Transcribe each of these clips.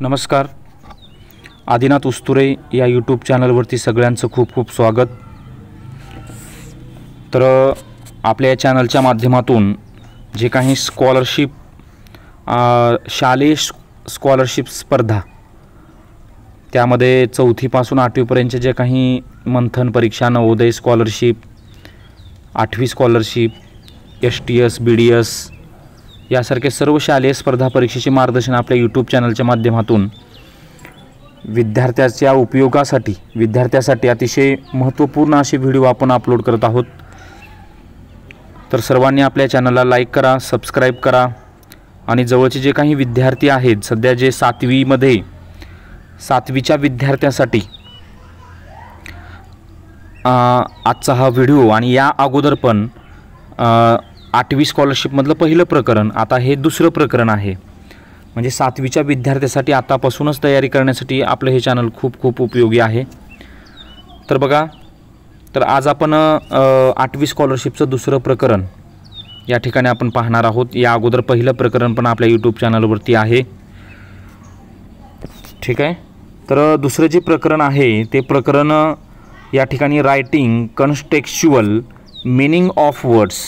नमस्कार. आदिनाथ उस्तुरे या यूट्यूब चॅनलवरती सगळ्यांचं खूप खूप स्वागत. तर आपल्या या चॅनलच्या माध्यमातून जे काही स्कॉलरशिप शालेय स्कॉलरशिप स्पर्धा त्यामध्ये 4थी पासून 8वी पर्यंतचे जे काही मंथन परीक्षा, नवोदय स्कॉलरशिप, 8वी स्कॉलरशिप, STS BDS यासारखे सर्व शालेय स्पर्धा परीक्षेचे मार्गदर्शन आपल्या यूट्यूब चॅनलच्या माध्यमातून विद्यार्थ्याच्या उपयोगासाठी विद्यार्थ्यासाठी अतिशय महत्त्वपूर्ण असे व्हिडिओ आपण अपलोड करत आहोत. तर सर्वांनी आपल्या चॅनलला लाईक करा, सबस्क्राईब करा आणि जवळचे जे काही विद्यार्थी आहेत सध्या जे 7वीमध्ये 7वीच्या विद्यार्थ्यांसाठी आजचा हा व्हिडिओ आणि या अगोदर पण 8वी स्कॉलरशिपमधलं पहिलं प्रकरण, आता हे दुसरं प्रकरण आहे. म्हणजे 7वीच्या विद्यार्थ्यासाठी आतापासूनच तयारी करण्यासाठी आपलं हे चॅनल खूप खूप उपयोगी आहे. तर बघा, तर आज आपण 8वी स्कॉलरशिपचं दुसरं प्रकरण या ठिकाणी आपण पाहणार आहोत. या अगोदर पहिलं प्रकरण पण आपल्या यूट्यूब चॅनलवरती आहे. ठीक आहे. तर दुसरं जे प्रकरण आहे ते प्रकरण या ठिकाणी रायटिंग कन्टेक्स्चुअल मीनिंग ऑफ वर्ड्स,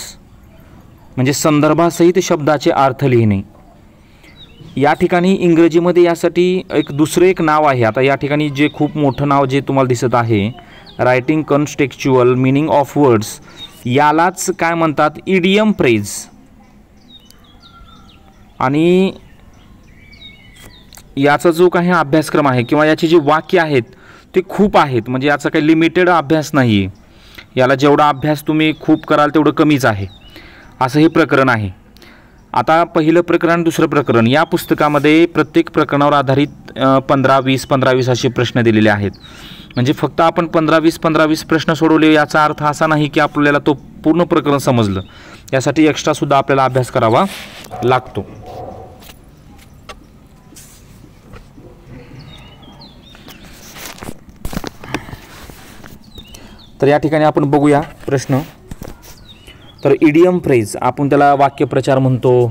म्हणजे संदर्भासहित शब्दाचे अर्थ लिहिणे. या ठिकाणी इंग्रजीमध्ये यासाठी दुसरं एक नाव आहे. आता या ठिकाणी जे खूप मोठं नाव जे तुम्हाला दिसत आहे, रायटिंग कन्टेक्स्चुअल मीनिंग ऑफ वर्ड्स, यालाच काय म्हणतात, इडियम फ्रेज. आणि याचा जो काही अभ्यासक्रम आहे किंवा याची जी वाक्य आहेत ते खूप आहेत. म्हणजे याचा काही लिमिटेड अभ्यास नाही आहे. याला जेवढा अभ्यास तुम्ही खूप कराल तेवढं कमीच आहे, असं हे प्रकरण आहे. आता पहिलं प्रकरण, दुसरं प्रकरण, या पुस्तकामध्ये प्रत्येक प्रकरणावर आधारित 15-20 असे प्रश्न दिलेले आहेत. म्हणजे फक्त आपण 15-20 प्रश्न सोडवले याचा अर्थ असा नाही की आपल्याला तो पूर्ण प्रकरण समजलं. यासाठी एक्स्ट्रासुद्धा आपल्याला अभ्यास करावा लागतो. तर या ठिकाणी आपण बघूया प्रश्न. तर इडियम फ्रेज आपण त्याला वाक्यप्रचार म्हणतो,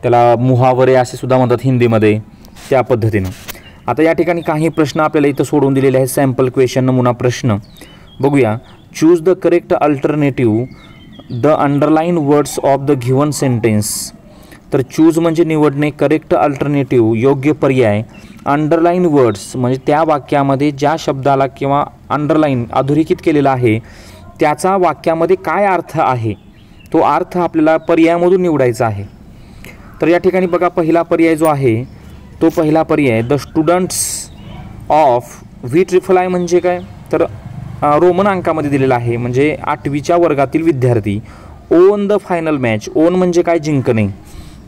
त्याला मुहावरे असे सुद्धा म्हणतात हिंदीमध्ये, त्या पद्धतीनं. आता या ठिकाणी काही प्रश्न आपल्याला इथं सोडून दिलेले आहेत. सॅम्पल क्वेश्चन, नमुना प्रश्न बघूया. Choose the correct alternative the underline words of the given sentence. तर चूज म्हणजे निवडणे, करेक्ट अल्टरनेटिव्ह योग्य पर्याय, अंडरलाईन वर्ड्स म्हणजे त्या वाक्यामध्ये ज्या शब्दाला किंवा अंडरलाईन अधोरेखित केलेला आहे त्याचा वाक्यामध्ये काय अर्थ आहे, तो अर्थ आपल्याला पर्यायामधून निवडायचा आहे. तर या ठिकाणी बघा, पहिला पर्याय जो आहे तो पहिला पर्याय, द स्टुडंट्स ऑफ VIII म्हणजे काय, तर रोमन अंकामध्ये दिलेला आहे. म्हणजे 8वीच्या वर्गातील विद्यार्थी. On the final match, on म्हणजे काय, जिंकणे,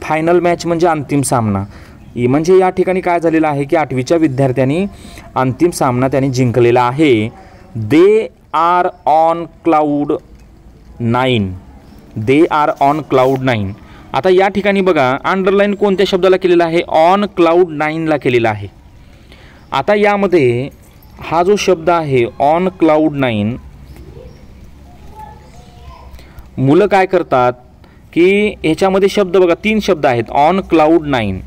फायनल मॅच म्हणजे अंतिम सामना. म्हणजे या ठिकाणी काय झालेलं आहे की 8वीच्या विद्यार्थ्यांनी अंतिम सामना त्यांनी जिंकलेला आहे. They are on cloud 9, they are on cloud 9. आता या ठिकाणी बघा, अंडरलाईन कोणत्या शब्दाला केलेला आहे, ऑन क्लाउड 9ला केलेला आहे. आता यामध्ये हा जो शब्द आहे ऑन क्लाउड 9, मुलं काय करतात की ह्याच्यामध्ये शब्द बघा, 3 शब्द आहेत ऑन क्लाउड 9,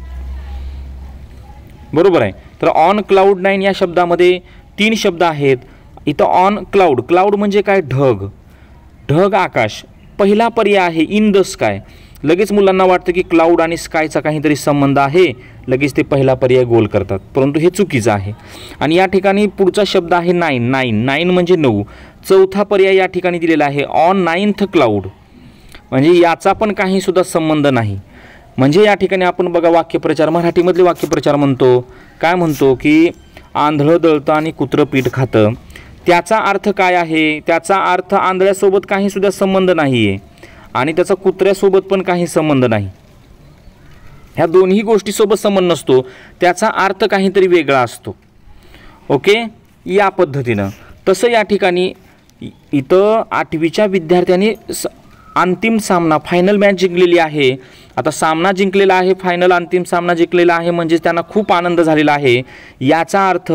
बरोबर आहे. तर ऑन क्लाउड 9 या शब्दामध्ये 3 शब्द आहेत. इथं ऑन क्लाउड, क्लाउड म्हणजे काय, ढग, ढग, आकाश. पहिला पर्याय आहे इन द स्काय. लगेच मुलांना वाटतं की क्लाउड आणि स्कायचा काहीतरी संबंध आहे, लगेच ते पहिला पर्याय गोल करतात, परंतु हे चुकीचं आहे. आणि या ठिकाणी पुढचा शब्द आहे 9 म्हणजे 9. चौथा पर्याय या ठिकाणी दिलेला आहे ऑन 9th क्लाउड, म्हणजे याचा पण काही सुद्धा संबंध नाही. म्हणजे या ठिकाणी आपण बघा, वाक्यप्रचार, मराठीमधले वाक्यप्रचार म्हणतो, काय म्हणतो की आंधळं दळतं आणि कुत्रं पीठ खातं. त्याचा अर्थ काय आहे, त्याचा अर्थ आंधळ्यासोबत काही सुद्धा संबंध नाही आहे आणि त्याचा कुत्र्यासोबत पण काही संबंध नाही. ह्या दोन्ही गोष्टीसोबत संबंध नसतो, त्याचा अर्थ काहीतरी वेगळा असतो. ओके, या पद्धतीनं. तसं या ठिकाणी इथं 8वीच्या विद्यार्थ्यांनी अंतिम सामना, फायनल मॅच जिंकलेली आहे. आता सामना जिंकलेला आहे, फायनल अंतिम सामना जिंकलेला आहे, म्हणजे त्यांना खूप आनंद झालेला आहे. याचा अर्थ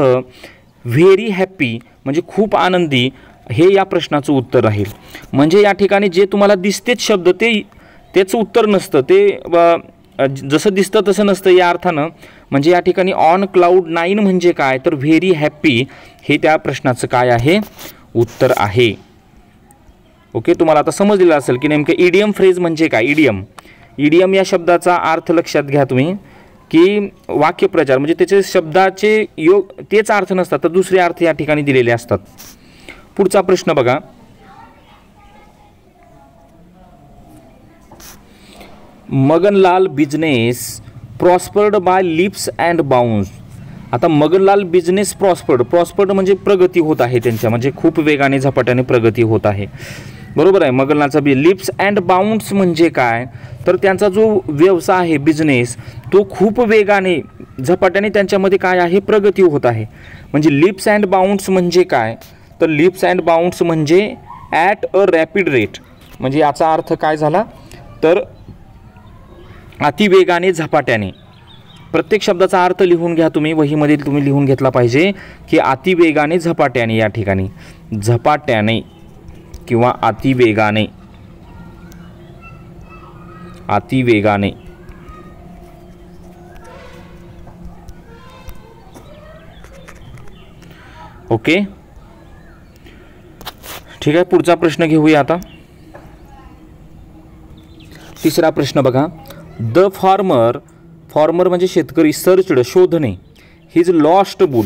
व्हेरी हॅपी म्हणजे खूप आनंदी, हे या प्रश्नाचं उत्तर राहील. म्हणजे या ठिकाणी जे तुम्हाला दिसतेच शब्द तेच उत्तर नसतं, ते जसं दिसतं तसं नसतं या अर्थानं. म्हणजे या ठिकाणी ऑन क्लाउड 9 म्हणजे काय, तर व्हेरी हॅप्पी हे त्या प्रश्नाचं काय आहे, उत्तर आहे. ओके, तुम्हाला आता समजलेलं असेल की नेमकं इडियम फ्रेज म्हणजे काय. इडियम या शब्दाचा अर्थ लक्षात घ्या तुम्ही, की वाक्यप्रचार म्हणजे त्याचे शब्दाचे तेच अर्थ नसतात तर दुसरे अर्थ या ठिकाणी दिलेले असतात. पुढचा प्रश्न बघा. Maganlal business prospered by leaps and bounds. आता मगनलाल बिझनेस प्रॉस्पर्ड म्हणजे प्रगती होत आहे त्यांच्या, म्हणजे खूप वेगाने झपाट्याने प्रगती होत आहे. बरोबर आहे. मगनलालचा लिप्स अँड बाउंड्स म्हणजे काय, तर त्यांचा जो व्यवसाय आहे बिझनेस तो खूप वेगाने झपाट्याने त्यांच्यामध्ये काय आहे, प्रगती होत आहे. म्हणजे लिप्स अँड बाउंड्स म्हणजे काय, तर लिप्स अँड बाउंड्स म्हणजे ॲट अ रॅपिड रेट. म्हणजे याचा अर्थ काय झाला, तर अतिवेगाने झपाट्याने. प्रत्येक शब्दाचा अर्थ लिहून घ्या तुम्ही, वहीमध्ये तुम्ही लिहून घेतला पाहिजे की अतिवेगाने झपाट्याने, या ठिकाणी झपाट्याने किंवा अतिवेगाने. ओके, ठीक आहे. पुढचा प्रश्न घेऊया आता. तिसरा प्रश्न बघा. द फार्मर म्हणजे शेतकरी, सर्चड शोधणे, हिज लॉस्ट बुल.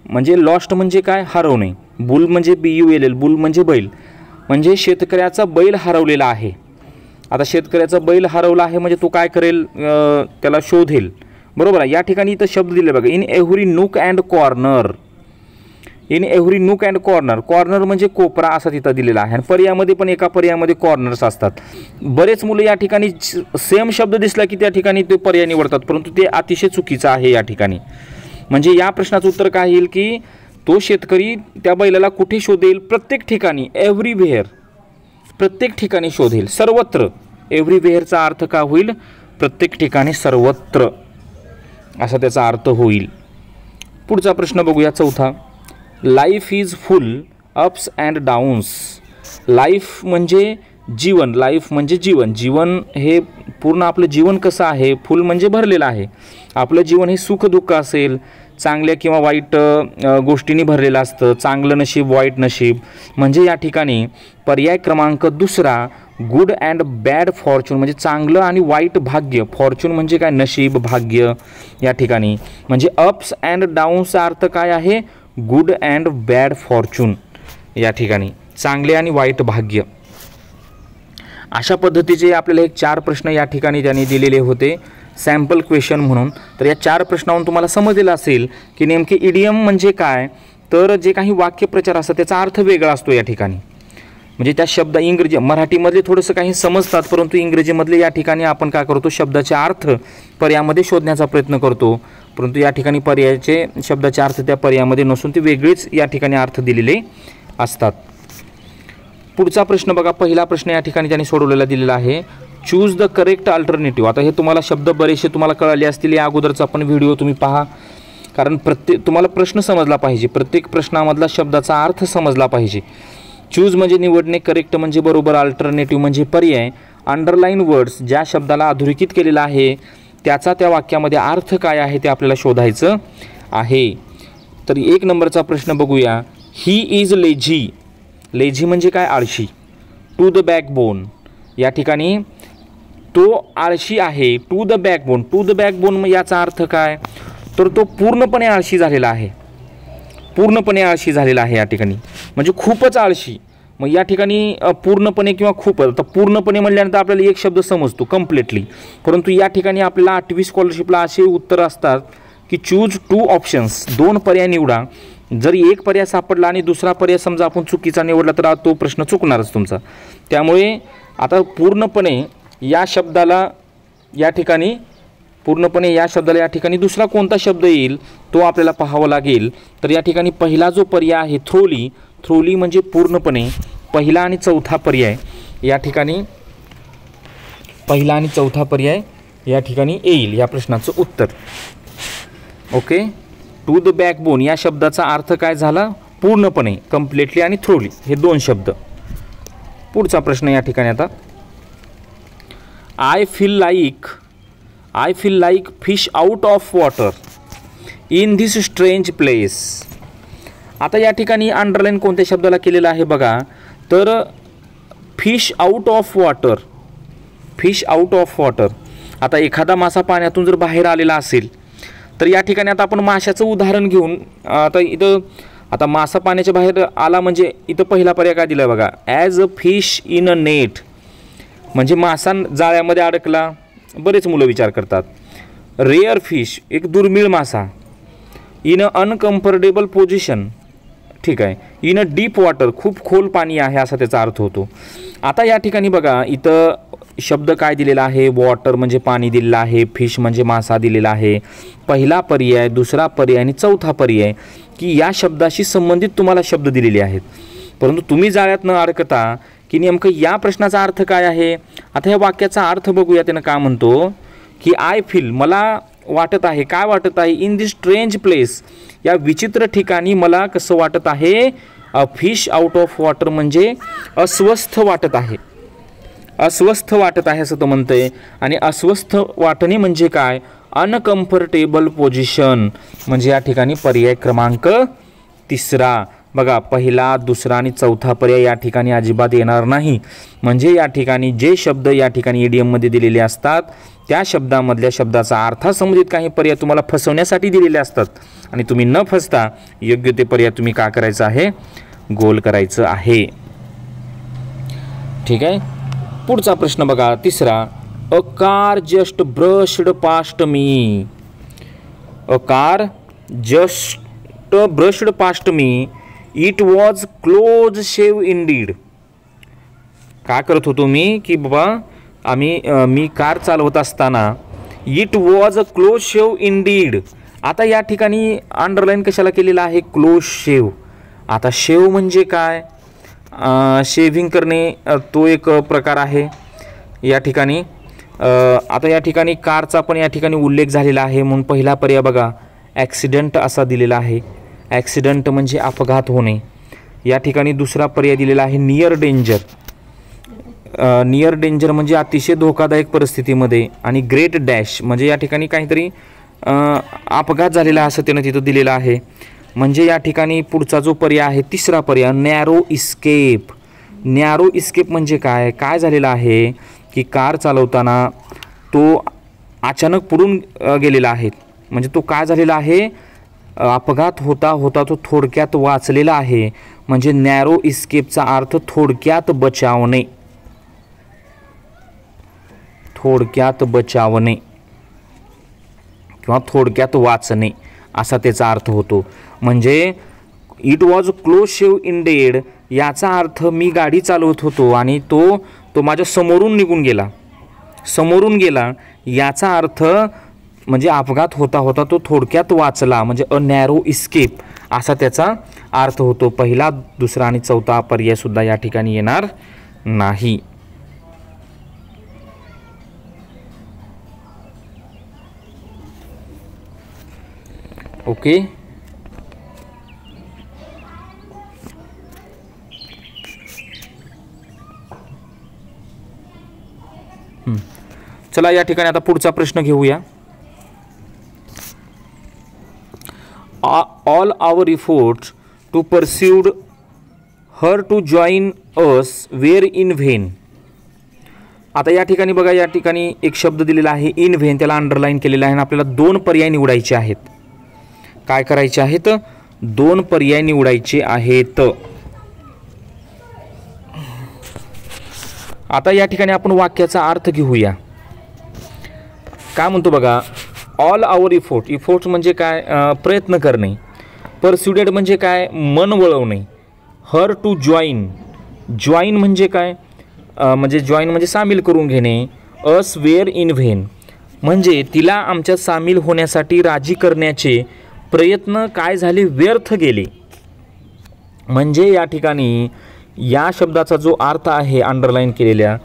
म्हणजे लॉस्ट म्हणजे काय, हरवणे. बुल म्हणजे BULL, बुल म्हणजे बैल. म्हणजे शेतकऱ्याचा बैल हरवलेला आहे. आता शेतकऱ्याचा बैल हरवला आहे म्हणजे तो काय करेल, त्याला शोधेल. बरोबर आहे. या ठिकाणी इथं शब्द दिले बघा, in every nook and corner. Corner म्हणजे कोपरा असा तिथं दिलेला आहे. आणि पर्यायामध्ये पण एका पर्यायामध्ये कॉर्नर्स असतात. बरेच मुलं या ठिकाणी सेम शब्द दिसला की त्या ठिकाणी ते पर्याय निवडतात, परंतु ते अतिशय चुकीचं आहे या ठिकाणी. म्हणजे या प्रश्नाचं उत्तर काय येईल की तो शेतकरी त्या बैलाला कुठे शोधेल, प्रत्येक ठिकाणी, एव्हरीव्हेअर, प्रत्येक ठिकाणी शोधेल, सर्वत्र. एव्हरीव्हेअरचा अर्थ काय होईल, प्रत्येक ठिकाणी, सर्वत्र असा त्याचा अर्थ होईल. पुढचा प्रश्न बघूया, चौथा. Life is full ups and downs. Life म्हणजे जीवन, जीवन हे पूर्ण आपलं जीवन कसं आहे, फुल म्हणजे भरलेलं आहे. आपलं जीवन हे सुख दुःख असेल, चांगल्या किंवा वाईट गोष्टींनी भरलेलं असतं. चांगलं नशीब, वाईट नशीब. म्हणजे या ठिकाणी पर्याय क्रमांक दुसरा, गुड अँड बॅड फॉर्च्यून, म्हणजे चांगलं आणि वाईट भाग्य. फॉर्च्यून म्हणजे काय, नशीब, भाग्य. या ठिकाणी म्हणजे अप्स अँड डाऊन्सचा अर्थ काय आहे, गुड अँड बॅड फॉर्च्यून. या ठिकाणी चांगले आणि वाईट भाग्य. अशा पद्धतीचे आपल्याला एक 4 प्रश्न या ठिकाणी त्यांनी दिलेले होते सॅम्पल क्वेश्चन म्हणून. तर या 4 प्रश्नावरून तुम्हाला समजलेलं असेल की नेमके इडियम म्हणजे काय, तर जे काही वाक्यप्रचार असतात त्याचा अर्थ वेगळा असतो या ठिकाणी. म्हणजे त्या शब्द इंग्रजी, मराठीमधले थोडंसं काही समजतात, परंतु इंग्रजीमधले या ठिकाणी आपण काय करतो, शब्दाचे अर्थ पर्यायामध्ये शोधण्याचा प्रयत्न करतो, परंतु या ठिकाणी पर्यायाचे शब्दाचे अर्थ त्या पर्यायामध्ये नसून ते वेगळेच या ठिकाणी अर्थ दिलेले असतात. पुढचा प्रश्न बघा. पहिला प्रश्न या ठिकाणी त्यांनी सोडवलेला दिलेला आहे, चूज द करेक्ट अल्टरनेटिव्ह. आता हे तुम्हाला शब्द बरेचसे तुम्हाला कळले असतील, या अगोदरचा पण व्हिडिओ तुम्ही पहा, कारण तुम्हाला प्रश्न समजला पाहिजे, प्रत्येक प्रश्नामधला शब्दाचा अर्थ समजला पाहिजे. चूज म्हणजे निवडणे, करेक्ट म्हणजे बरोबर, अल्टरनेटिव्ह म्हणजे पर्याय. अंडरलाईन वर्ड्स, ज्या शब्दाला अधोरेखित केलेला आहे त्याचा त्या वाक्यामध्ये अर्थ काय आहे ते आपल्याला शोधायचं आहे. तर 1 नंबरचा प्रश्न बघूया. He is lazy. लेझी म्हणजे काय, आळशी. टू द बॅकबोन, या ठिकाणी तो आळशी आहे. टू द बॅकबोन याचा अर्थ काय, तर तो पूर्णपणे आळशी झालेला आहे. या ठिकाणी म्हणजे खूपच आळशी. मग या ठिकाणी पूर्णपणे किंवा खूप, तर पूर्णपणे म्हणल्यानंतर आपल्याला एक शब्द समजतो, कम्प्लिटली. परंतु या ठिकाणी आपल्याला 8वी स्कॉलरशिपला असे उत्तर असतात की चूज 2 ऑप्शन्स, 2 पर्याय निवडा. जर एक पर्याय सापडला आणि दुसरा पर्याय समजा आपण चुकीचा निवडला तर तो प्रश्न चुकणारच तुमचा. त्यामुळे आता पूर्णपणे या शब्दाला या ठिकाणी या ठिकाणी दुसरा कोणता शब्द येईल तो आपल्याला पाहावा लागेल. तर या ठिकाणी पहिला जो पर्याय आहे थ्रोली म्हणजे पूर्णपणे. पहिला आणि चौथा पर्याय या ठिकाणी या ठिकाणी येईल या प्रश्नाचं उत्तर. ओके. टू द बॅकबोन या शब्दाचा अर्थ काय झाला, पूर्णपणे, कम्प्लिटली आणि थ्रोली हे 2 शब्द. पुढचा प्रश्न या ठिकाणी आता, I feel like I feel like fish out of water in this strange place. आता या ठिकाणी अंडरलाईन कोणत्या शब्दाला केलेलं आहे बघा, तर fish out of water. Fish out of water. आता एखादा मासा पाण्यातून जर बाहेर आलेला असेल तर या ठिकाणी आता आपण माशाचं उदाहरण घेऊन आता इथं आता मासा पाण्याच्या बाहेर आला म्हणजे इथं पहिला पर्याय काय दिला बघा, as a fish in a net, म्हणजे मासा जाळ्यामध्ये अडकला. बरेच मुलं विचार करतात. रेअर फिश, एक दुर्मिळ मासा. इन अ अनकम्फर्टेबल पोझिशन, ठीक आहे. इन अ डीप वॉटर, खूप खोल पाणी आहे असा त्याचा अर्थ होतो. आता या ठिकाणी बघा इथं शब्द काय दिलेला आहे, वॉटर म्हणजे पाणी दिलेलं आहे, फिश म्हणजे मासा दिलेला आहे. पहिला पर्याय, दुसरा पर्याय आणि चौथा पर्याय की या शब्दाशी संबंधित तुम्हाला शब्द दिलेले आहेत. परंतु तुम्ही जाळ्यात न अडकता की नेमकं या प्रश्नाचा अर्थ काय आहे. आता या वाक्याचा अर्थ बघूया. त्यानं काय म्हणतो की आय फील, मला वाटत आहे. काय वाटत आहे, इन दिस स्ट्रेंज प्लेस, या विचित्र ठिकाणी मला कसं वाटत आहे, a fish out of water म्हणजे अस्वस्थ वाटत आहे. अस्वस्थ वाटत आहे असं तो म्हणतंय. आणि अस्वस्थ वाटणे म्हणजे काय, अनकम्फर्टेबल पोझिशन, म्हणजे या ठिकाणी पर्याय क्रमांक तिसरा. बघा पहिला, दुसरा आणि चौथा पर्याय या ठिकाणी अजिबात येणार नाही. म्हणजे या ठिकाणी जे शब्द या ठिकाणी इडियममध्ये दिलेले असतात त्या शब्दामधल्या शब्दाचा अर्थसंबंधित काही पर्याय तुम्हाला फसवण्यासाठी दिलेले असतात आणि तुम्ही न फसता योग्य ते पर्याय तुम्ही काय करायचं आहे, गोल करायचं आहे. ठीक आहे. पुढचा प्रश्न बघा तिसरा. A car just brushed past me. A car just brushed past me. It was close shave indeed. काय करत होतो मी की बाबा मी कार चालवत असताना it was a close shave indeed. आता या ठिकाणी अंडरलाईन कशाला केलेला आहे, क्लोज शेव. आता शेव म्हणजे काय, शेविंग करणे तो एक प्रकार आहे या ठिकाणी. आता या ठिकाणी कारचा पण या ठिकाणी उल्लेख झालेला आहे म्हणून पहिला पर्याय बघा ॲक्सिडेंट असा दिलेला आहे. ॲक्सिडेंट म्हणजे अपघात होणे. या ठिकाणी दुसरा पर्याय दिलेला आहे नियर डेंजर. नियर डेंजर म्हणजे अतिशय धोकादायक परिस्थितीमध्ये. आणि ग्रेट डॅश म्हणजे या ठिकाणी काहीतरी अपघात झालेला असं त्यानं तिथं दिलेलं आहे. म्हणजे या ठिकाणी पुढचा जो पर्याय आहे तिसरा पर्याय नॅरो इस्केप. नॅरो इस्केप म्हणजे काय, काय झालेलं आहे की कार चालवताना तो अचानक पुढून गेलेला आहे. म्हणजे तो काय झालेला आहे, अपघात होता होता तो थोडक्यात वाचलेला आहे. म्हणजे नॅरो इस्केपचा अर्थ थोडक्यात बचावणे. थोडक्यात बचावणे किंवा थोडक्यात वाचणे असा त्याचा अर्थ होतो. म्हणजे it was close shave indeed याचा अर्थ मी गाडी चालवत होतो आणि तो माझ्या समोरून निघून गेला. समोरून गेला याचा अर्थ म्हणजे अपघात होता होता तो थोडक्यात वाचला म्हणजे अ नॅरो इस्केप असा त्याचा अर्थ होतो. पहिला, दुसरा आणि चौथा पर्याय सुद्धा या ठिकाणी येणार नाही. ओके. चला या ठिकाणी आता पुढचा प्रश्न घेऊया. All our efforts to persuade her to join us were in vain. आता या ठिकाणी बघा या ठिकाणी एक शब्द दिलेला आहे इन व्हेन, त्याला अंडरलाईन केलेला आहे आणि आपल्याला दोन पर्याय निवडायचे आहेत. काय करायचे आहेत, दोन पर्याय निवडायचे आहेत. आता या ठिकाणी आपण वाक्याचा अर्थ घेऊया. काय म्हणतो बघा, ऑल आवर इफोर्ट्स म्हणजे काय, प्रयत्न करणे. परस्युडेड म्हणजे काय, मन वळवणे. हर टू जॉईन म्हणजे काय, म्हणजे जॉईन म्हणजे सामील करून घेणे. अस वेअर इन व्हेन म्हणजे तिला आमच्यात सामील होण्यासाठी राजी करण्याचे प्रयत्न काय झाले, व्यर्थ गेले. म्हणजे या ठिकाणी या शब्दाचा जो अर्थ आहे अंडरलाईन केलेल्या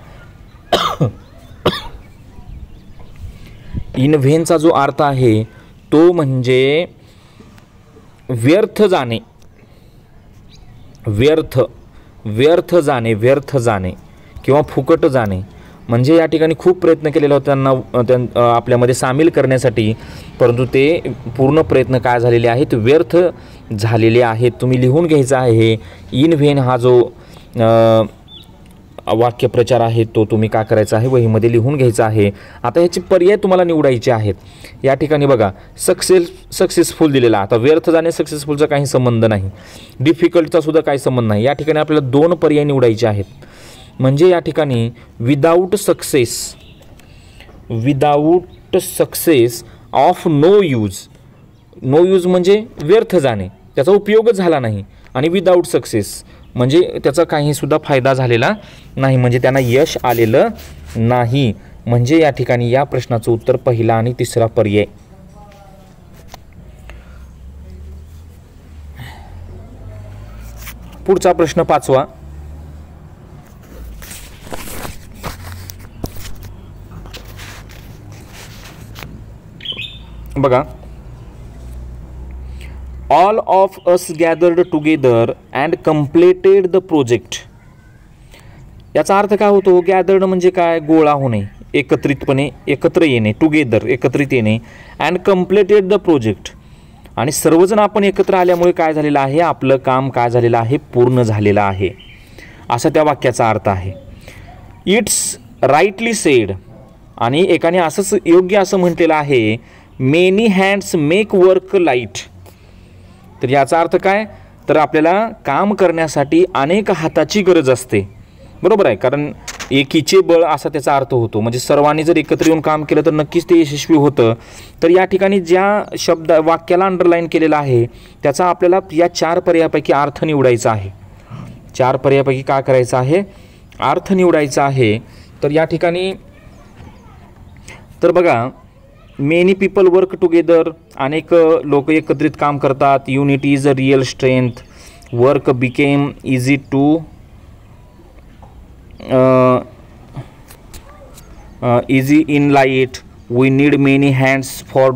इन व्हेनचा जो अर्थ आहे तो म्हणजे व्यर्थ जाणे. व्यर्थ जाणे किंवा फुकट जाणे. म्हणजे या ठिकाणी खूप प्रयत्न केलेला होता त्यांना आपल्यामध्ये सामील करण्यासाठी, परंतु ते पूर्ण प्रयत्न काय झालेले आहेत, व्यर्थ झालेले आहेत. तुम्ही लिहून घ्यायचा आहे हे इन व्हेन हा जो वाक्यप्रचार आहे तो तुम्ही काय करायचा आहे, वहीमध्ये लिहून घ्यायचा आहे. आता ह्याचे पर्याय तुम्हाला निवडायचे आहेत. या ठिकाणी बघा सक्सेसफुल दिलेला, आता व्यर्थ जाणे सक्सेसफुलचा काही संबंध नाही, डिफिकल्टचा सुद्धा काही संबंध नाही. या ठिकाणी आपल्याला 2 पर्याय निवडायचे आहेत. म्हणजे या ठिकाणी without success of no use म्हणजे व्यर्थ जाणे, त्याचा उपयोगच झाला नाही. आणि विदाऊट सक्सेस म्हणजे त्याचा काहीसुद्धा फायदा झालेला नाही, म्हणजे त्यांना यश आलेलं नाही. म्हणजे या ठिकाणी या प्रश्नाचं उत्तर पहिला आणि तिसरा पर्याय. पुढचा प्रश्न 5वा. बघा, all of us gathered together and completed the project. याचा अर्थ काय होतो, गॅदर्ड म्हणजे काय, गोळा होणे, एकत्रितपणे एकत्र येणे, टुगेदर एकत्रित येणे, अँड कम्प्लेटेड द प्रोजेक्ट, आणि सर्वजण आपण एकत्र आल्यामुळे काय झालेलं आहे, आपलं काम काय झालेलं आहे, पूर्ण झालेलं आहे, असा त्या वाक्याचा अर्थ आहे. इट्स राईटली सेड, आणि एकाने असंच योग्य असं म्हटलेलं आहे, many hands make work light. तर याचा अर्थ काय, तर आपल्याला काम करण्यासाठी अनेक हाताची गरज असते, बरोबर आहे, कारण एकीचे बळ असा त्याचा अर्थ होतो. म्हणजे सर्वांनी जर एकत्र येऊन काम केलं तर नक्कीच ते यशस्वी होतं. तर या ठिकाणी ज्या वाक्याला अंडरलाईन केलेला आहे त्याचा आपल्याला या 4 पर्यायापैकी अर्थ निवडायचा आहे. 4 पर्यायापैकी काय करायचं आहे, अर्थ निवडायचा आहे. तर या ठिकाणी तर बघा, मेनी पीपल वर्क टुगेदर, अनेक लोक एकत्रित काम करतात. Unity is a real strength. Work became easy to easy in light. We need many hands for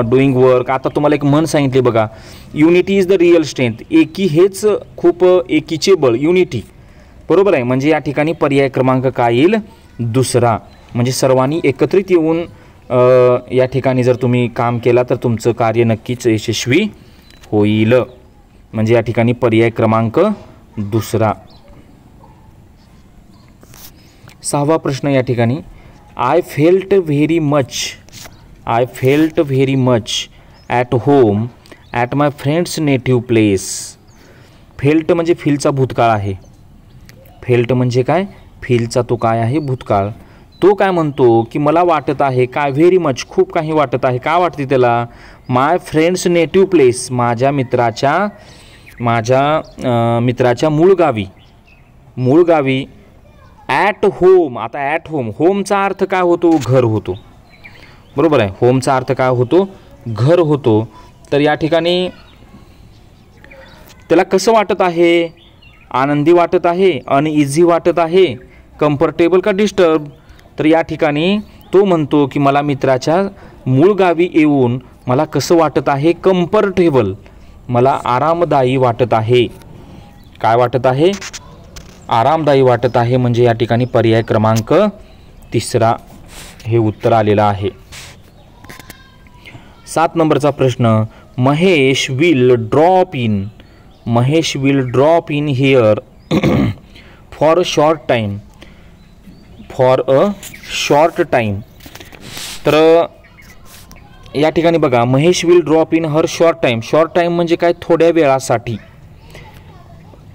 doing work. आता तुम्हाला एक म्हण सांगितली बघा, unity is the real strength. एकी हेच खूप एकीचे बळ, युनिटी, बरोबर आहे. म्हणजे या ठिकाणी पर्याय क्रमांक काय येईल, दुसरा. म्हणजे सर्वांनी एकत्रित येऊन या ठिकाणी जर तुम्ही काम केला तर तुमचं कार्य नक्कीच यशस्वी होईल. म्हणजे या ठिकाणी पर्याय क्रमांक दुसरा. 6वा प्रश्न या ठिकाणी, I felt very much at home at my friends native place. Felt म्हणजे फीलचा भूतकाळ आहे. फेल्ट म्हणजे काय, फीलचा तो काय आहे, भूतकाळ. तो काय म्हणतो की मला वाटत आहे काय, व्हेरी मच, खूप काही वाटत आहे. काय वाटते त्याला, माय फ्रेंड्स नेटिव्ह प्लेस, माझ्या मित्राच्या मूळ गावी. ॲट होम, आता ॲट होमचा अर्थ काय होतो, घर होतो, बरोबर आहे. होमचा अर्थ काय होतो, घर होतो. तर या ठिकाणी त्याला कसं वाटत आहे, आनंदी वाटत आहे, अनइझी वाटत आहे, कम्फर्टेबल का डिस्टर्ब. तर या ठिकाणी तो म्हणतो की मला मित्राच्या मूळ गावी येऊन मला कसं वाटत आहे, कम्फर्टेबल, मला आरामदायी वाटत आहे. काय वाटत आहे, आरामदायी वाटत आहे. म्हणजे या ठिकाणी पर्याय क्रमांक तिसरा हे उत्तर आलेलं आहे. 7 नंबरचा प्रश्न, Mahesh will drop in here for a short time. तर या ठिकाणी बघा, Mahesh will drop in her short time म्हणजे काय, थोड्या वेळासाठी.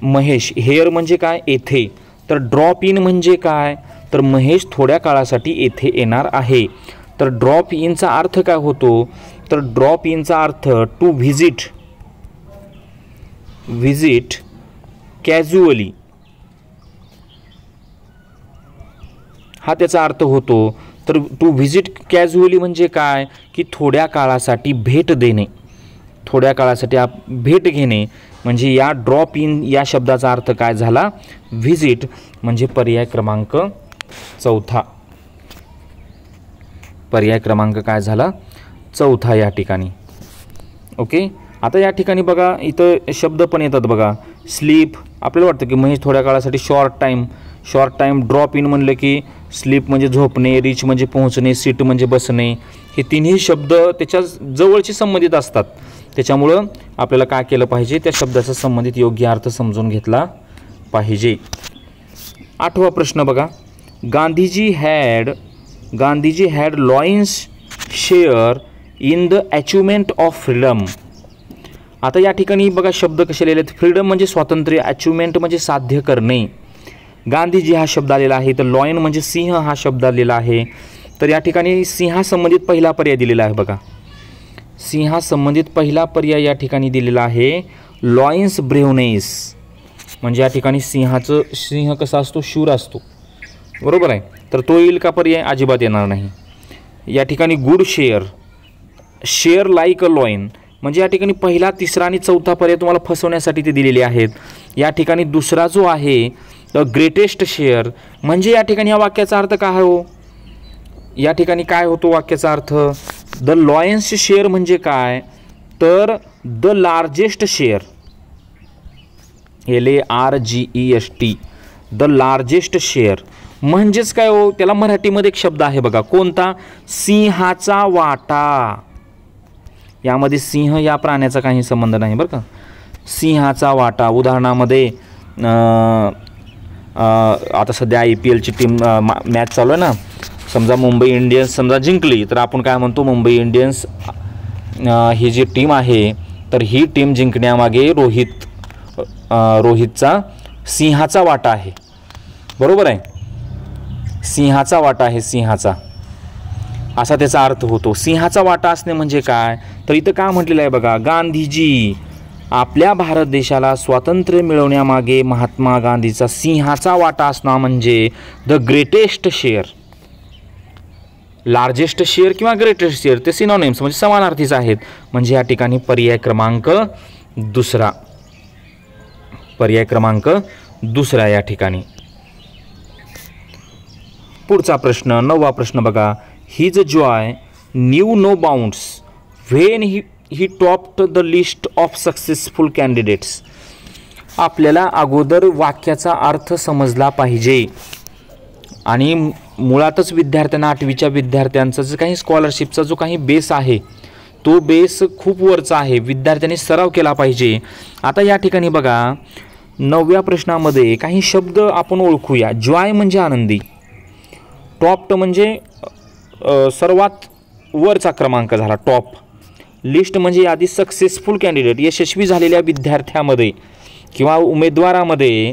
महेश, हेअर म्हणजे काय, येथे. तर ड्रॉप इन म्हणजे काय, तर महेश थोड्या काळासाठी येथे येणार आहे. तर ड्रॉप इनचा अर्थ काय होतो, तर drop इनचा earth to visit casually, हा त्याचा अर्थ होतो. तर टू व्हिजिट कॅज्युअली म्हणजे काय, की थोड्या काळासाठी भेट देणे, थोड्या काळासाठी भेट घेणे. म्हणजे या ड्रॉप इन या शब्दाचा अर्थ काय झाला, व्हिजिट. म्हणजे पर्याय क्रमांक चौथा. पर्याय क्रमांक काय झाला, चौथा या ठिकाणी. ओके. आता या ठिकाणी बघा, इथं शब्द पण येतात बघा, स्लीप. आपल्याला वाटतं की महेश थोड्या काळासाठी शॉर्ट टाईम. ड्रॉप इन म्हणलं की स्लीप म्हणजे झोपणे, रीच म्हणजे पोहोचणे, सीट म्हणजे बसणे, हे तिन्ही शब्द त्याच्या जवळचे संबंधित असतात. त्याच्यामुळं आपल्याला काय केलं पाहिजे, त्या शब्दाचा संबंधित योग्य अर्थ समजून घेतला पाहिजे. 8वा प्रश्न बघा. Gandhiji had Lions share in the achievement of freedom. आता या ठिकाणी बघा शब्द कसे लिहिले आहेत. फ्रीडम म्हणजे स्वातंत्र्य, अचिव्हमेंट म्हणजे साध्य करणे. गांधीजी हा शब्द आलेला आहे, तर लॉयन म्हणजे सिंह हा शब्द आलेला आहे. तर या ठिकाणी सिंहासंबंधित पहिला पर्याय दिलेला आहे बघा. सिंहासंबंधित पहिला पर्याय या ठिकाणी दिलेला आहे लॉयन्स ब्रेव्हनेस. म्हणजे या ठिकाणी सिंह कसा असतो, शूर असतो, बरोबर आहे. तर तो येईल का पर्याय? अजिबात येणार नाही. या ठिकाणी good share like a lion, म्हणजे या ठिकाणी पहिला, तिसरा आणि चौथा पर्याय तुम्हाला फसवण्यासाठी ते दिलेले आहेत. या ठिकाणी दुसरा जो आहे द ग्रेटेस्ट शेअर, म्हणजे या ठिकाणी या वाक्याचा अर्थ काय हो, या ठिकाणी काय होतो वाक्याचा अर्थ, द लॉयन्स शेअर म्हणजे काय, तर the largest share, LARGEST, the largest share म्हणजेच काय हो, त्याला मराठीमध्ये एक शब्द आहे बघा, कोणता, सिंहाचा वाटा. यामध्ये सिंह या प्राण्याचा काही संबंध नाही बरं का. सिंहाचा वाटा. उदाहरणामध्ये आता सध्या IPLची टीम मॅच चालू आहे ना, समजा मुंबई इंडियन्स समजा जिंकली, तर आपण काय म्हणतो, मुंबई इंडियन्स ही जी टीम आहे, तर ही टीम जिंकण्यामागे रोहितचा सिंहाचा वाटा आहे, बरोबर आहे. सिंहाचा वाटा आहे, सिंहाचा, असा त्याचा अर्थ होतो. सिंहाचा वाटा असणे म्हणजे काय, तर इथं काय म्हटलेलं आहे बघा, गांधीजी आपल्या भारत देशाला स्वातंत्र्य मिळवण्यामागे महात्मा गांधीचा सिंहाचा वाटा असणं म्हणजे the greatest share. Largest share किंवा ग्रेटेस्ट शेअर ते सिनोनिम्स म्हणजे समानार्थीच आहेत. म्हणजे या ठिकाणी पर्याय क्रमांक दुसरा या ठिकाणी. पुढचा प्रश्न 9वा प्रश्न बघा. His joy knew no bounds when he topped the list of successful candidates. आपल्याला अगोदर वाक्याचा अर्थ समजला पाहिजे आणि मुळातच विद्यार्थ्यांना 8वीच्या विद्यार्थ्यांचा जो काही स्कॉलरशिपचा जो काही बेस आहे तो बेस खूप वरचा आहे, विद्यार्थ्यांनी सराव केला पाहिजे. आता या ठिकाणी बघा 9व्या प्रश्नामध्ये काही शब्द आपण ओळखूया. जॉय म्हणजे आनंदी, टॉप्ड म्हणजे सर्वात वरचा क्रमांक झाला, टॉप. लिस्ट म्हणजे यादी, सक्सेसफुल कॅन्डिडेट यशस्वी झालेल्या विद्यार्थ्यामध्ये किंवा उमेदवारामध्ये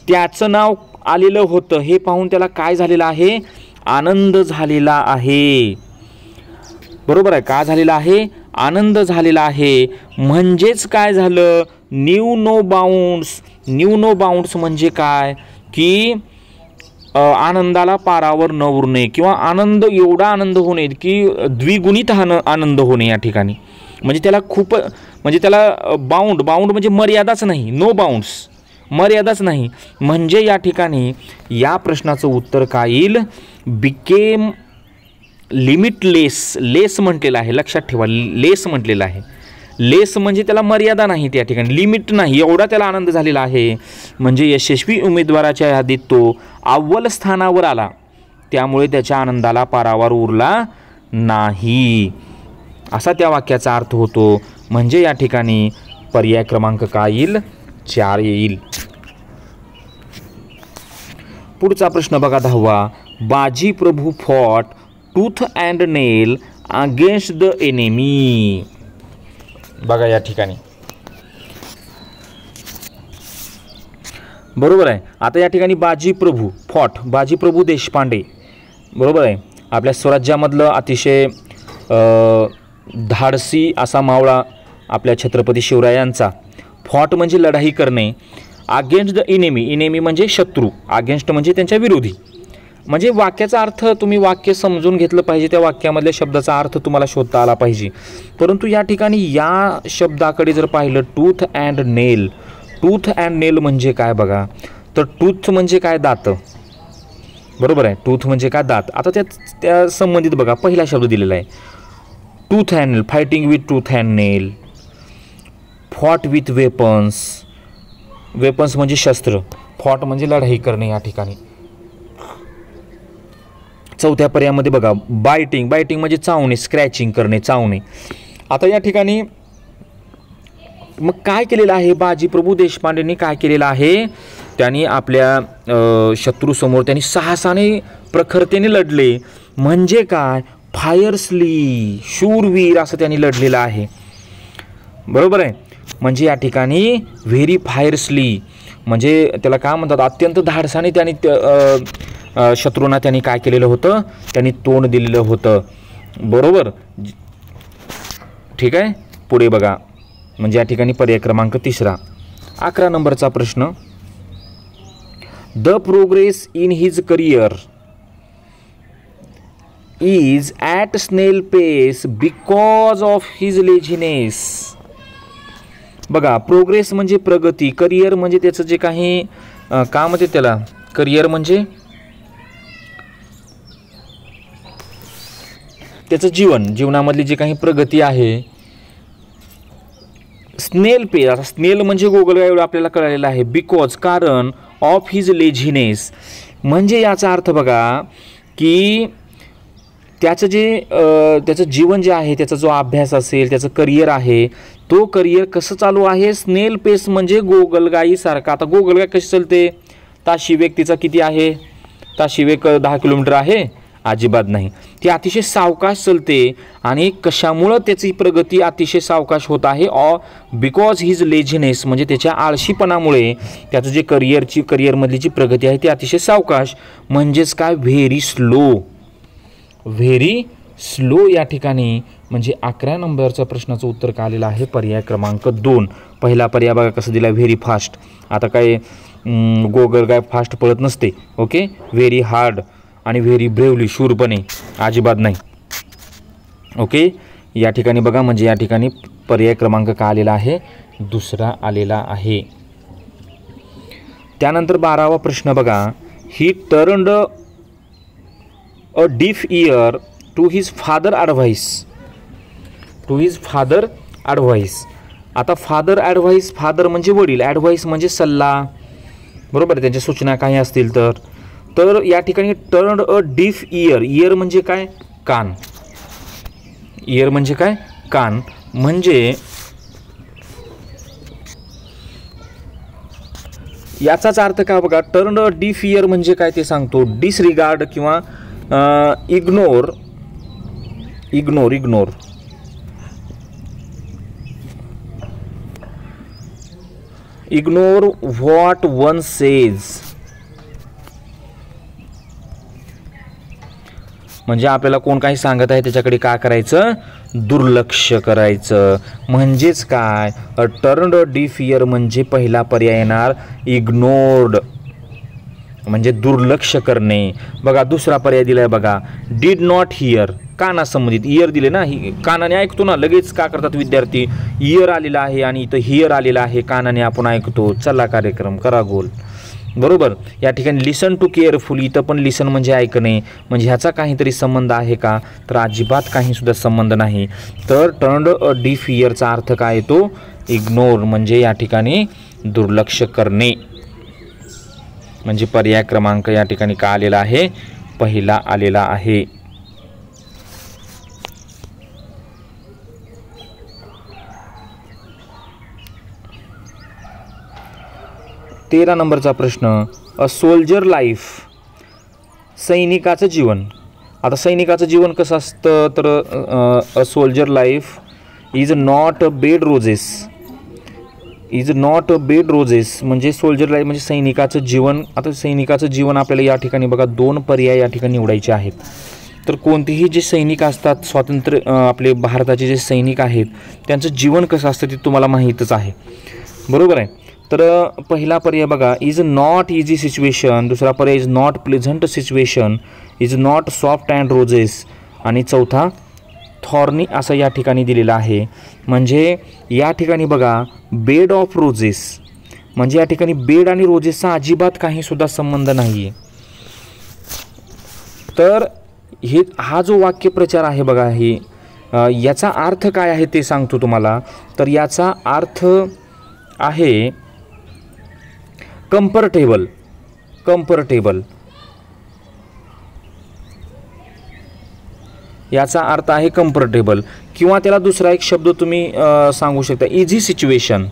त्याचं नाव आलेलं होतं, हे पाहून त्याला काय झालेलं आहे, आनंद झालेला आहे, बरोबर आहे. का झालेला आहे, आनंद झालेला आहे. म्हणजेच काय झालं, न्यू नो बाउंड्स म्हणजे काय की आनंदाला पारावर न उरणे किंवा आनंद, एवढा आनंद होणे की द्विगुणित आनंद होणे या ठिकाणी. म्हणजे त्याला खूप, म्हणजे त्याला बाउंड म्हणजे मर्यादाच नाही, नो बाउंड्स मर्यादाच नाही. म्हणजे या ठिकाणी या प्रश्नाचं उत्तर काय येईल, बिकेम लिमिटलेस म्हटलेलं आहे, लक्षात ठेवा, लेस म्हटलेलं आहे. लेस म्हणजे त्याला मर्यादा नाही, त्या ठिकाणी लिमिट नाही, एवढा त्याला आनंद झालेला आहे. म्हणजे यशस्वी उमेदवाराच्या यादीत तो अव्वल स्थानावर आला, त्यामुळे त्याच्या आनंदाला पारावार उरला नाही, असा त्या वाक्याचा अर्थ होतो. म्हणजे या ठिकाणी पर्याय क्रमांक काय येईल, 4 येईल. पुढचा प्रश्न बघा 10वा. Baji Prabhu fought tooth and nail against the enemy. बघा या ठिकाणी बरोबर आहे. आता या ठिकाणी बाजी प्रभू देशपांडे, बरोबर आहे, आपल्या स्वराज्यामधलं अतिशय धाडसी असा मावळा आपल्या छत्रपती शिवरायांचा. फॉट म्हणजे लढाई करणे, अगेन्स्ट द इनेमी म्हणजे शत्रू, अगेन्स्ट म्हणजे त्यांच्या विरोधी. म्हणजे वाक्याचा अर्थ तुम्ही वाक्य समजून घेतलं पाहिजे, त्या वाक्यामधल्या शब्दाचा अर्थ तुम्हाला शोधता आला पाहिजे. परंतु या ठिकाणी या शब्दाकडे जर पाहिलं, टूथ अँड नेल म्हणजे काय बघा, तर टूथ म्हणजे काय, दात, बरोबर आहे. टूथ म्हणजे काय, दात. आता त्या संबंधित बघा पहिला शब्द दिलेला आहे, tooth and nail, fighting with tooth and nail. Fought with weapons म्हणजे शस्त्र, फॉट म्हणजे लढाई करणे या ठिकाणी. चौथ्या पर्यायामध्ये बघा बायटिंग, बायटिंग म्हणजे चावणे, स्क्रॅचिंग करणे, चावणे. आता या ठिकाणी मग काय केलेलं आहे, बाजीप्रभू देशपांडेंनी काय केलेलं आहे, त्यांनी आपल्या शत्रूसमोर त्यांनी साहसाने प्रखरतेने लढले. म्हणजे काय, फायर्सली, शूरवीर असं त्यांनी लढलेलं आहे. बरोबर आहे. म्हणजे या ठिकाणी व्हेरी फायर्सली म्हणजे त्याला काय म्हणतात, अत्यंत धाडसाने त्यांनी शत्रूंना त्यांनी काय केलेलं होतं, त्यांनी तोंड दिलेलं होतं. बरोबर. ठीक आहे. पुढे बघा, म्हणजे या ठिकाणी पर्याय क्रमांक 3. 11 नंबरचा प्रश्न. The progress in his career is at स्नेल पेस बिकॉज ऑफ हिज लेझिनेस. बघा, प्रोग्रेस म्हणजे प्रगती, करिअर म्हणजे त्याचं जे काही काम म्हणते त्याला, करिअर म्हणजे त्याचं जीवनामधली जी काही प्रगती आहे. स्नेल पेस, आता स्नेल म्हणजे गोगलगाय एवढं आपल्याला कळलेलं आहे. बिकॉज, कारण, ऑफ हिज लेझिनेस म्हणजे याचा अर्थ बघा की त्याचं त्याचं जीवन जे आहे, त्याचा जो अभ्यास असेल, त्याचं करिअर आहे, तो करिअर कसं चालू आहे, स्नेल पेस म्हणजे गोगलगाईसारखा. आता गोगलगाय कशी चालते, ताशी वेग तिचा किती आहे, ताशी वेग 10 किलोमीटर आहे, अजिबात नाही. ती अतिशय सावकाश चालते. आणि कशामुळं त्याची प्रगती अतिशय सावकाश होत आहे, बिकॉज हिज लेझिनेस म्हणजे त्याच्या आळशीपणामुळे त्याचं जे करिअरमधली जी प्रगती आहे ती अतिशय सावकाश. म्हणजेच काय, व्हेरी स्लो, व्हेरी स्लो. या ठिकाणी म्हणजे 11 नंबरच्या प्रश्नाचं उत्तर काय आलेलं आहे, पर्याय क्रमांक 2. पहिला पर्याय बघा कसं दिला, व्हेरी फास्ट. आता काय गोगलगाय फास्ट पळत नसते. ओके. व्हेरी हार्ड आणि व्हेरी ब्रेवली, शूरपणे, अजिबात नाही. ओके. या ठिकाणी बघा, म्हणजे या ठिकाणी पर्याय क्रमांक काय आलेला आहे, 2 आलेला आहे. त्यानंतर 12वा प्रश्न बघा. He turned a deaf ear to his father advice. To his father advice. आता फादर ॲडव्हाइस, फादर म्हणजे वडील, ॲडव्हाइस म्हणजे सल्ला. बरोबर. त्यांच्या सूचना काही असतील तर या ठिकाणी turned a deaf year. Year म्हणजे काय, कान. इयर म्हणजे काय, कान. म्हणजे याचाच अर्थ काय बघा, टर्न्ड अ डीफ इयर म्हणजे काय ते सांगतो. डिसरिगार्ड किंवा इग्नोर व्हॉट वन सेज. म्हणजे आपल्याला कोण काही सांगत आहे त्याच्याकडे काय करायचं, दुर्लक्ष करायचं. म्हणजेच काय, अ टर्न्ड अ डीफ इयर म्हणजे पहिला पर्याय येणार, इग्नोर्ड म्हणजे दुर्लक्ष करणे. बघा दुसरा पर्याय दिलाय बघा, डिड नॉट हिअर, कानासंबंधित. इयर दिले ना, कानाने ऐकतो ना, लगेच का करतात विद्यार्थी, इयर आलेला आहे आणि इथं हिअर आलेला आहे, कानाने आपण ऐकतो. चला कार्यक्रम करा गोल. बरोबर. या ठिकाणी लिसन टू केअरफुली, इथं पण लिसन म्हणजे ऐकणे. म्हणजे ह्याचा काहीतरी संबंध आहे का, तर अजिबात काही सुद्धा संबंध नाही. तर टर्न्ड अ डीफ इयरचा अर्थ काय येतो, इग्नोर म्हणजे या ठिकाणी दुर्लक्ष करणे. म्हणजे पर्याय क्रमांक या ठिकाणी काय आलेला आहे, पहिला आलेला आहे. तेरा नंबरचा प्रश्न. अ सोल्जर लाईफ, सैनिकाचं जीवन. आता सैनिकाचं जीवन कसं असतं, तर a soldier life is not bed roses. म्हणजे सोल्जर लाईफ म्हणजे सैनिकाचं जीवन. आता सैनिकाचं जीवन आपल्याला या ठिकाणी बघा 2 पर्याय या ठिकाणी निवडायचे आहेत. तर कोणतेही जे सैनिक असतात, स्वातंत्र्य आपले भारताचे जे सैनिक आहेत, त्यांचं जीवन कसं असतं ते तुम्हाला माहीतच आहे. बरोबर आहे. तर पहिला पर्याय बघा, इज नॉट इझी सिच्युएशन. दुसरा पर्याय is not pleasant situation, is not soft and roses. आणि चौथा थॉर्नी असं या ठिकाणी दिलेलं आहे. म्हणजे या ठिकाणी बघा बेड ऑफ रोजेस म्हणजे या ठिकाणी बेड आणि रोजेसचा अजिबात काही सुद्धा संबंध नाही आहे. तर हा जो वाक्यप्रचार आहे बघा, याचा अर्थ काय आहे ते सांगतो तुम्हाला. तर याचा अर्थ आहे कम्फर्टेबल. याचा अर्थ आहे कम्फर्टेबल, किंवा त्याला दुसरा एक शब्द तुम्ही सांगू शकता, इझी सिच्युएशन.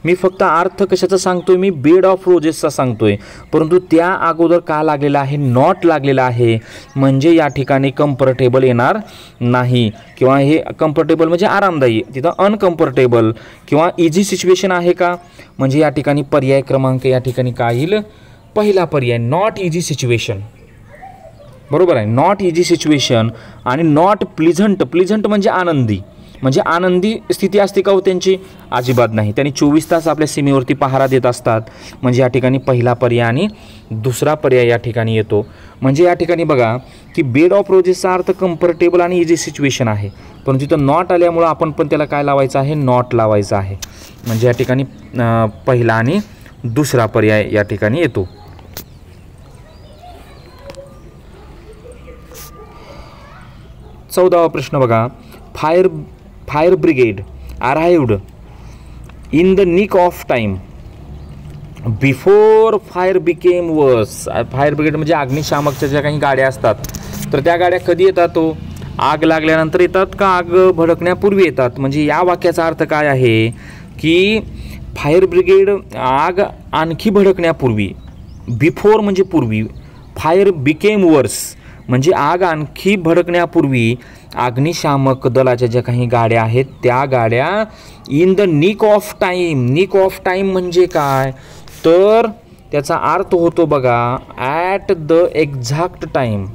मी फक्त अर्थ कशाचा सांगतोय, मी बेड ऑफ रोजेसचा सांगतोय, परंतु त्या अगोदर का लागलेला आहे, नॉट लागलेला आहे, म्हणजे या ठिकाणी कम्फर्टेबल येणार नाही, किंवा हे कम्फर्टेबल म्हणजे आरामदायी, तिथं अनकम्फर्टेबल किंवा इझी सिच्युएशन आहे का, म्हणजे या ठिकाणी पर्याय क्रमांक या ठिकाणी काय येईल, पहिला पर्याय नॉट इझी सिच्युएशन. बरोबर आहे, नॉट इझी सिच्युएशन. आणि नॉट प्लिझंट, प्लिझंट म्हणजे आनंदी, म्हणजे आनंदी स्थिती असते का हो त्यांची, अजिबात नाही. त्यांनी 24 तास आपल्या सीमेवरती पहारा देत असतात, म्हणजे या ठिकाणी पहिला पर्याय आणि दुसरा पर्याय या ठिकाणी येतो. म्हणजे या ठिकाणी बघा की बेड ऑफ रोजेसचा अर्थ कम्फर्टेबल आणि इझी सिच्युएशन आहे, परंतु तिथं नॉट आल्यामुळं आपण पण त्याला काय लावायचं आहे, नॉट लावायचं आहे. म्हणजे या ठिकाणी पहिला आणि दुसरा पर्याय या ठिकाणी येतो. चौदावा प्रश्न बघा, fire brigade arrived in the nick of time before fire became worse. Fire brigade म्हणजे अग्निशामकच्या ज्या काही गाड्या असतात, तर त्या गाड्या कधी येतात, तो आग लागल्यानंतर येतात का आग भडकण्यापूर्वी येतात. म्हणजे या वाक्याचा अर्थ काय आहे की फायर ब्रिगेड आग आणखी भडकण्यापूर्वी, बिफोर म्हणजे पूर्वी, फायर बिकेम वर्स म्हणजे आग आणखी भडकण्यापूर्वी अग्निशामक दलाच्या ज्या काही गाड्या आहेत त्या गाड्या in the nick of time. Nick of time म्हणजे काय, तर त्याचा अर्थ होतो बघा at the exact time.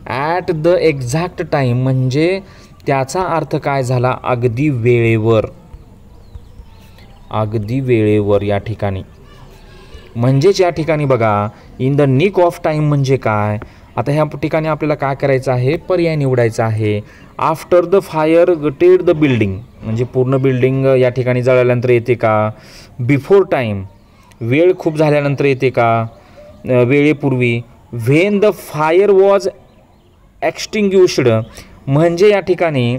At the exact time म्हणजे त्याचा अर्थ काय झाला, अगदी वेळेवर, अगदी वेळेवर या ठिकाणी. म्हणजेच या ठिकाणी बघा in the nick of time म्हणजे काय, आता ह्या ठिकाणी आपल्याला काय करायचं आहे, पर्याय निवडायचा आहे. After the fire gated the building म्हणजे पूर्ण बिल्डिंग या ठिकाणी जळाल्यानंतर येते का, बिफोर टाईम वेळ खूप झाल्यानंतर येते का, वेळेपूर्वी, when the fire was extinguished म्हणजे या ठिकाणी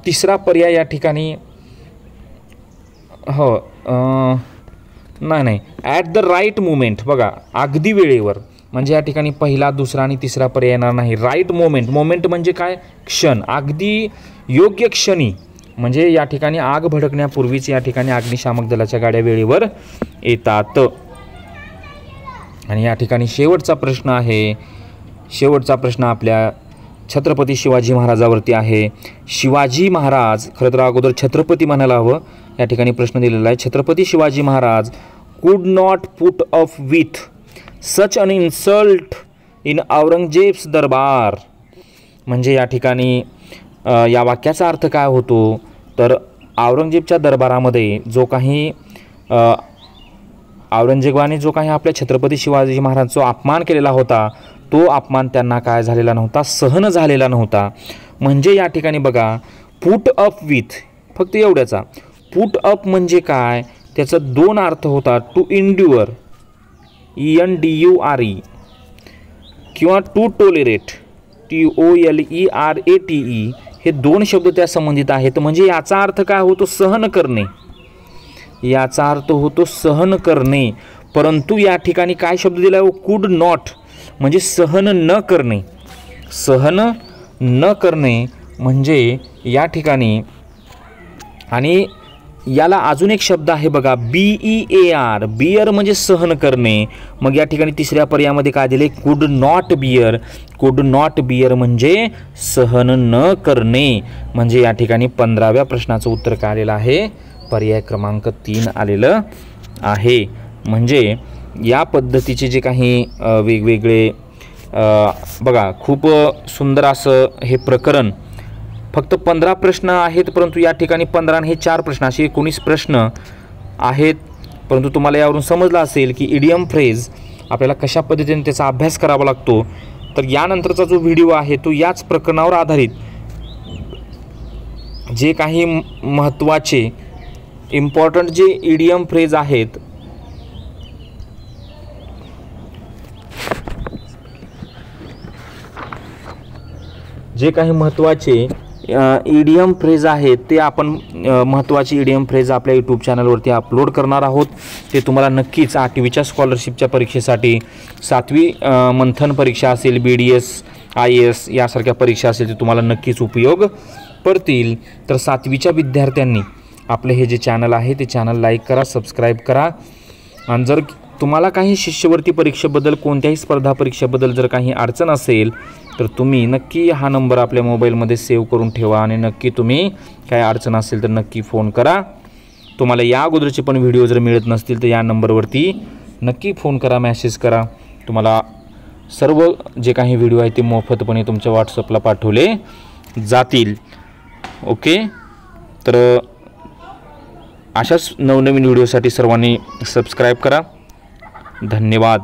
तिसरा पर्याय या ठिकाणी हो नाही ॲट द राईट मोमेंट. बघा अगदी वेळेवर म्हणजे या ठिकाणी पहिला दुसरा आणि तिसरा पर्याय येणार नाही. राईट मोमेंट, मोमेंट म्हणजे काय, क्षण, अगदी योग्य क्षणी, म्हणजे या ठिकाणी आग भडकण्यापूर्वीच या ठिकाणी अग्निशामक दलाच्या गाड्या वेळेवर येतात. आणि या ठिकाणी शेवटचा प्रश्न आहे, शेवटचा प्रश्न आपल्या छत्रपती शिवाजी महाराजावरती आहे. शिवाजी महाराज, खरं तर अगोदर छत्रपती म्हणायला हवं, या ठिकाणी प्रश्न दिलेला आहे. Chhatrapati Shivaji Maharaj could not put up with such an insult in Aurangzeb's darbar. म्हणजे या ठिकाणी या वाक्याचा अर्थ काय होतो, तर औरंगजेबच्या दरबारामध्ये जो काही औरंगजेबाने जो काही आपल्या छत्रपती शिवाजी महाराजांचा अपमान केलेला होता, तो अपमान त्यांना काय झालेला नव्हता, सहन झालेला नव्हता. म्हणजे या ठिकाणी बघा पुट अप विथ, फक्त एवढ्याचा पुट अप म्हणजे काय, त्याचा दोन अर्थ होतात, टू इंड्युअर ENDURE किंवा टू टोलेरेट TOLERATE, हे दोन शब्द त्या संबंधित आहेत. म्हणजे याचा अर्थ काय होतो, सहन करणे, याचा अर्थ होतो सहन करणे. परंतु या ठिकाणी काय शब्द दिला आहे, कुड नॉट म्हणजे सहन न करणे, सहन न करणे म्हणजे या ठिकाणी. आणि याला अजून एक शब्द आहे बघा, BEAR, बियर म्हणजे सहन करणे. मग या ठिकाणी तिसऱ्या पर्यायामध्ये काय दिले, कुड नॉट बियर, कुड नॉट बियर म्हणजे सहन न करणे. म्हणजे या ठिकाणी 15व्या प्रश्नाचं उत्तर काय आलेलं आहे, पर्याय क्रमांक 3 आलेलं आहे. म्हणजे या पद्धतीचे जे काही वेगवेगळे बघा खूप सुंदर असं हे प्रकरण, फक्त 15 प्रश्न आहेत, परंतु या ठिकाणी 15 आणि हे 4 प्रश्न असे 19 प्रश्न आहेत. परंतु तुम्हाला यावरून समजलं असेल की इडियम फ्रेज आपल्याला कशा पद्धतीने त्याचा अभ्यास करावा लागतो. तर यानंतरचा जो व्हिडिओ आहे तो याच प्रकरणावर आधारित जे काही महत्त्वाचे इम्पॉर्टंट जे इडियम फ्रेज आहेत, जे काही महत्त्वाचे ईडीएम फ्रेज आहेत ते आपण महत्त्वाची ईडीएम फ्रेज आपल्या यूट्यूब चॅनलवरती अपलोड करणार आहोत. ते तुम्हाला नक्कीच 8वीच्या स्कॉलरशिपच्या परीक्षेसाठी, 7वी मंथन परीक्षा असेल, BDS IAS यासारख्या परीक्षा असेल ते तुम्हाला नक्कीच उपयोग पडतील. तर 7वीच्या विद्यार्थ्यांनी आपले हे जे चॅनल आहे ते चॅनल लाईक करा, सबस्क्राईब करा. आणि जर तुम्हाला काही शिष्यवृत्ती परीक्षेबद्दल, कोणत्याही स्पर्धा परीक्षेबद्दल जर काही अडचण असेल तर तुम्ही नक्की हा नंबर आपल्या मोबाईलमध्ये सेव्ह करून ठेवा आणि नक्की तुम्ही काय अडचण असेल तर नक्की फोन करा. तुम्हाला या अगोदरचे पण व्हिडिओ जर मिळत नसतील तर या नंबरवरती नक्की फोन करा, मेसेज करा. तुम्हाला सर्व जे काही व्हिडिओ आहेत ते मोफतपणे तुमच्या व्हॉट्सअपला पाठवले जातील. ओके, तर अशाच नवनवीन व्हिडिओसाठी सर्वांनी सबस्क्राईब करा. धन्यवाद.